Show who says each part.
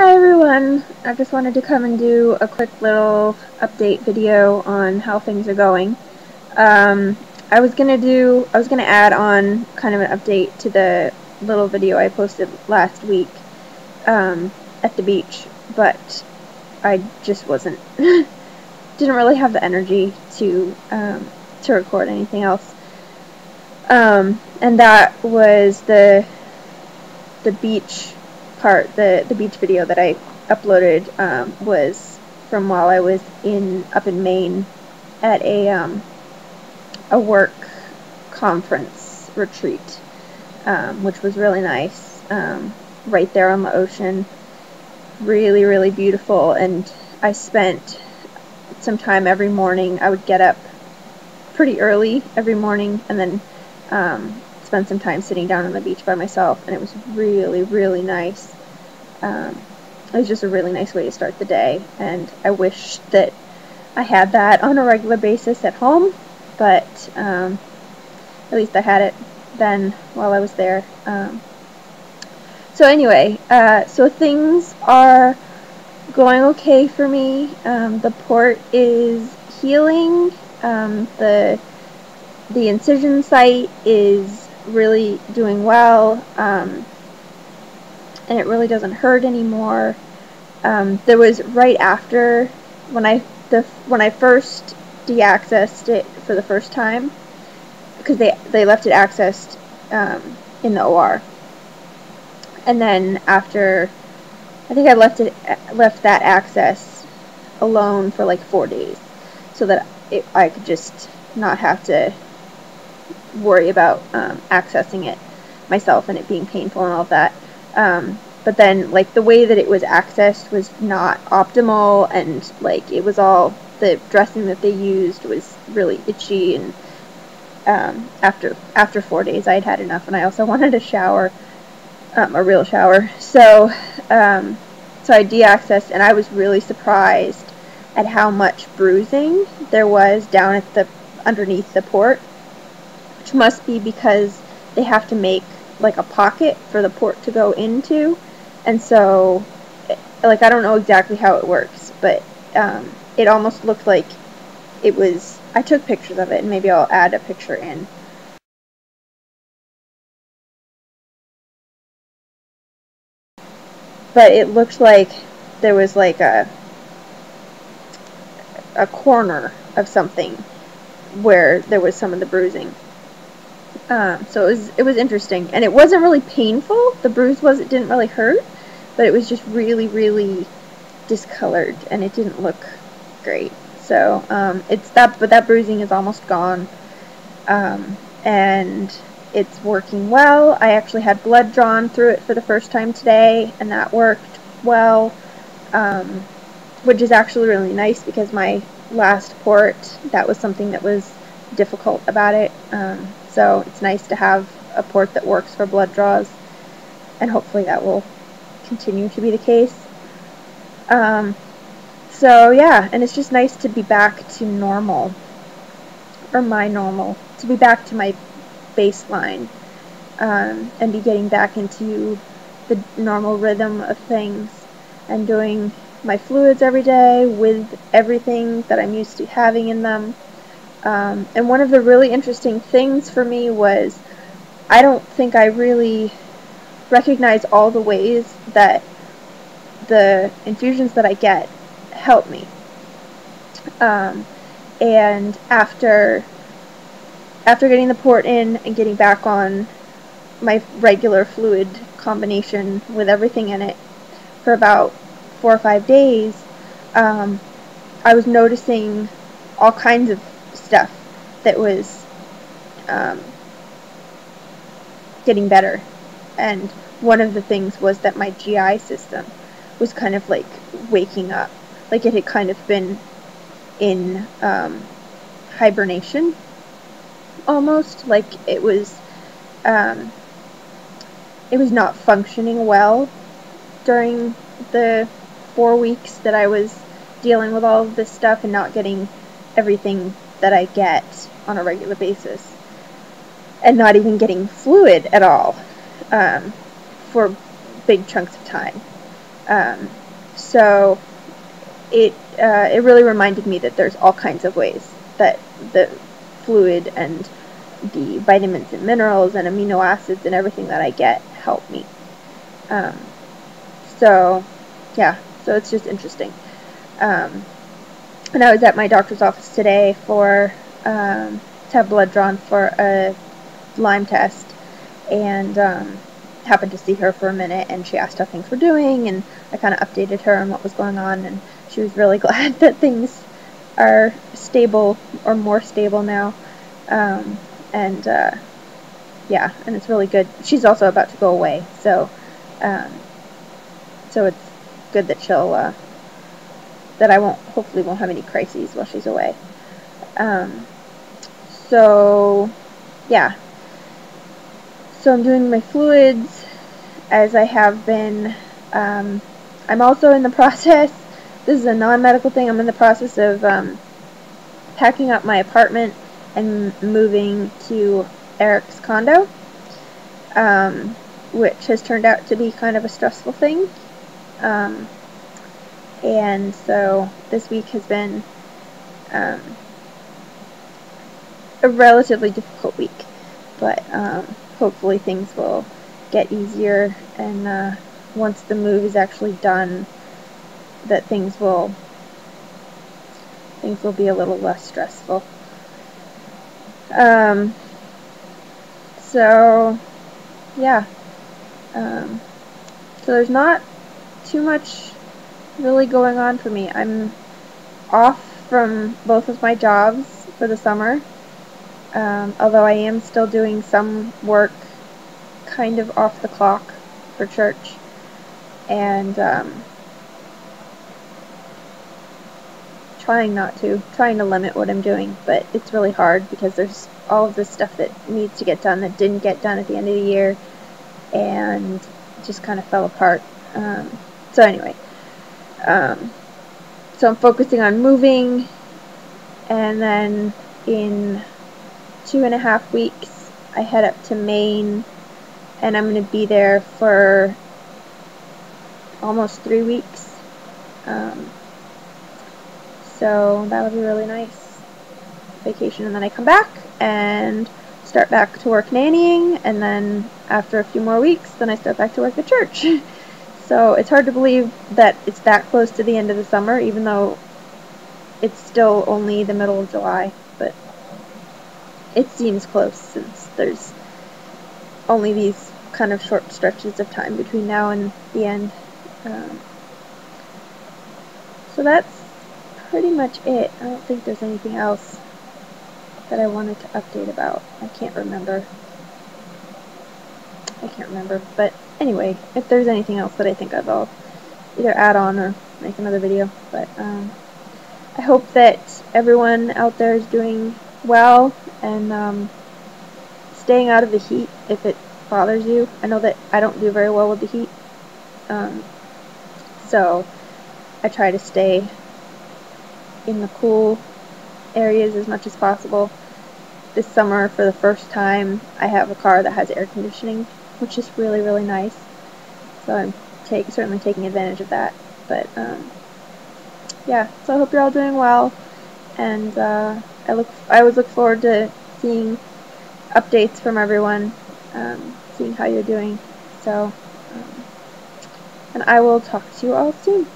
Speaker 1: Hi everyone, I just wanted to come and do a quick little update video on how things are going. I was gonna add on kind of an update to the little video I posted last week at the beach, but I just wasn't, didn't really have the energy to record anything else. And that was the beach part, the beach video that I uploaded was from while I was up in Maine at a work conference retreat, which was really nice, right there on the ocean, really, really beautiful. And I spent some time every morning. I would get up pretty early every morning and then spend some time sitting down on the beach by myself, and it was really, really nice. It was just a really nice way to start the day, and I wish that I had that on a regular basis at home, but at least I had it then while I was there. So anyway, so things are going okay for me. The port is healing. The incision site is really doing well, and it really doesn't hurt anymore. There was right after when I first de-accessed it for the first time, because they left it accessed in the OR, and then after, I think I left that access alone for like 4 days, so that I could just not have to worry about accessing it myself and it being painful and all of that. But then, like, the way that it was accessed was not optimal, and like it was all, the dressing that they used was really itchy, and after 4 days I had enough, and I also wanted a shower, a real shower. So I de-accessed, and I was really surprised at how much bruising there was down at underneath the port, which must be because they have to make like a pocket for the port to go into, and so, like, I don't know exactly how it works, but it almost looked like it was, I took pictures of it, and maybe I'll add a picture in. But it looked like there was like a corner of something where there was some of the bruising. So it was interesting, and it wasn't really painful. The bruise didn't really hurt, but it was just really, really discolored, and it didn't look great. So but that bruising is almost gone, and it's working well. I actually had blood drawn through it for the first time today, and that worked well, which is actually really nice, because my last port, that was something that was difficult about it. So it's nice to have a port that works for blood draws, and hopefully that will continue to be the case. So yeah, and it's just nice to be back to normal, or to be back to my baseline, and be getting back into the normal rhythm of things, and doing my fluids every day with everything that I'm used to having in them. And one of the really interesting things for me was, I don't think I really recognize all the ways that the infusions that I get help me. And after getting the port in and getting back on my regular fluid combination with everything in it for about 4 or 5 days, I was noticing all kinds of stuff that was getting better. And one of the things was that my GI system was kind of like waking up, like it had kind of been in hibernation almost, like it was not functioning well during the 4 weeks that I was dealing with all of this stuff and not getting everything that I get on a regular basis, and not even getting fluid at all for big chunks of time. So it really reminded me that there's all kinds of ways that the fluid and the vitamins and minerals and amino acids and everything that I get help me. So yeah, so it's just interesting. And I was at my doctor's office today to have blood drawn for a Lyme test, and happened to see her for a minute, and she asked how things were doing, and I kind of updated her on what was going on, and she was really glad that things are stable, or more stable now. Yeah, and it's really good. She's also about to go away, so it's good that that I hopefully won't have any crises while she's away. So yeah, so I'm doing my fluids as I have been. I'm also in the process, this is a non-medical thing, I'm in the process of packing up my apartment and moving to Eric's condo, which has turned out to be kind of a stressful thing. And so this week has been a relatively difficult week, but hopefully things will get easier, and once the move is actually done, that things will be a little less stressful. So yeah, so there's not too much really going on for me. I'm off from both of my jobs for the summer, although I am still doing some work kind of off the clock for church, and trying to limit what I'm doing, but it's really hard because there's all of this stuff that needs to get done that didn't get done at the end of the year, and it just kind of fell apart. So anyway, so I'm focusing on moving, and then in 2.5 weeks I head up to Maine, and I'm going to be there for almost 3 weeks. So that'll be really nice vacation, and then I come back and start back to work nannying, and then after a few more weeks then I start back to work at church. So it's hard to believe that it's that close to the end of the summer, even though it's still only the middle of July, but it seems close since there's only these kind of short stretches of time between now and the end. So that's pretty much it. I don't think there's anything else that I wanted to update about. I can't remember. But anyway, if there's anything else that I think of, I'll either add on or make another video. But I hope that everyone out there is doing well and staying out of the heat if it bothers you. I know that I don't do very well with the heat, so I try to stay in the cool areas as much as possible. This summer, for the first time, I have a car that has air conditioning, which is really, really nice. So I'm certainly taking advantage of that. But yeah, so I hope you're all doing well, and I always look forward to seeing updates from everyone, seeing how you're doing. So, and I will talk to you all soon.